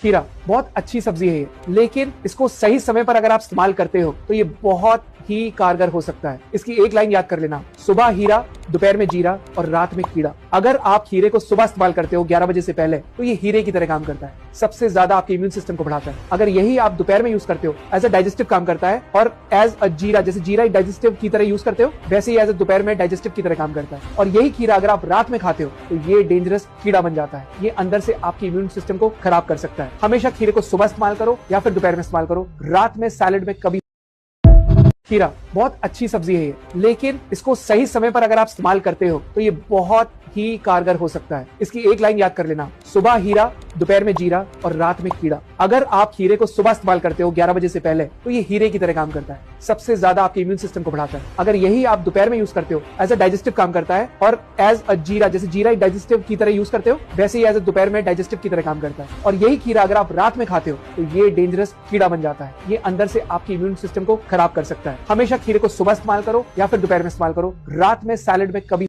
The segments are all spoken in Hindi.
खीरा बहुत अच्छी सब्जी है ये, लेकिन इसको सही समय पर अगर आप इस्तेमाल करते हो तो ये बहुत ही कारगर हो सकता है। इसकी एक लाइन याद कर लेना, सुबह हीरा, दोपहर में जीरा और रात में कीड़ा। अगर आप हीरे को सुबह इस्तेमाल करते हो 11 बजे से पहले तो ये हीरे की तरह काम करता है, सबसे ज्यादा आपके इम्यून सिस्टम को बढ़ाता है। अगर यही आप दोपहर में यूज करते हो एज अ डाइजेस्टिव काम करता है, और एज अ जीरा, जैसे जीरा डाइजेस्टिव की तरह यूज करते हो वैसे ही एज अ दोपहर में डाइजेस्टिव की तरह काम करता है। और यही खीरा अगर आप रात में खाते हो तो ये डेंजरस कीड़ा बन जाता है, ये अंदर से आपके इम्यून सिस्टम को खराब कर सकता है। हमेशा खीरे को सुबह इस्तेमाल करो या फिर दोपहर में इस्तेमाल करो, रात में सैलेड में कभी। खीरा बहुत अच्छी सब्जी है ये, लेकिन इसको सही समय पर अगर आप इस्तेमाल करते हो तो ये बहुत ही कारगर हो सकता है। इसकी एक लाइन याद कर लेना, सुबह हीरा, दोपहर में जीरा और रात में कीड़ा। अगर आप हीरे को सुबह इस्तेमाल करते हो 11 बजे से पहले तो ये हीरे की तरह काम करता है, सबसे ज्यादा आपके इम्यून सिस्टम को बढ़ाता है। अगर यही आप दोपहर में यूज करते हो एज अ डाइजेस्टिव काम करता है, और एज अ जीरा, जैसे जीरा डाइजेस्टिव की तरह यूज करते हो वैसे ही एज अ दोपहर में डाइजेस्टिव की तरह काम करता है। और यही खीरा अगर आप रात में खाते हो तो ये डेंजरस कीड़ा बन जाता है, ये अंदर से आपके इम्यून सिस्टम को खराब कर सकता है। हमेशा खीरे को सुबह इस्तेमाल करो या फिर दोपहर में इस्तेमाल करो, रात में सैलेड में कभी।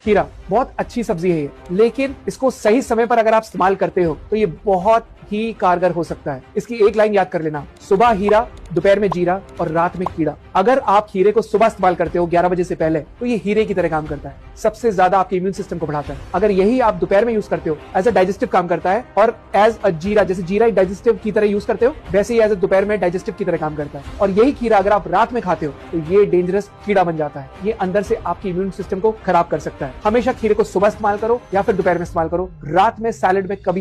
खीरा बहुत अच्छी सब्जी है ये, लेकिन इसको सही समय पर अगर आप इस्तेमाल करते हो तो ये बहुत ही कारगर हो सकता है। इसकी एक लाइन याद कर लेना, सुबह हीरा, दोपहर में जीरा और रात में कीड़ा। अगर आप हीरे को सुबह इस्तेमाल करते हो 11 बजे से पहले तो ये हीरे की तरह काम करता है, सबसे ज्यादा आपके इम्यून सिस्टम को बढ़ाता है। अगर यही आप दोपहर में यूज करते हो एज अ डाइजेस्टिव काम करता है, और एज अ जीरा, जैसे जीरा डाइजेस्टिव की तरह यूज करते हो वैसे ही एज अ दोपहर में डाइजेस्टिव की तरह काम करता है। और यही खीरा अगर आप रात में खाते हो तो ये डेंजरस कीड़ा बन जाता है, ये अंदर से आपके इम्यून सिस्टम को खराब कर सकता है। हमेशा खीरे को सुबह इस्तेमाल करो या फिर दोपहर में इस्तेमाल करो, रात में सैलेड में कभी।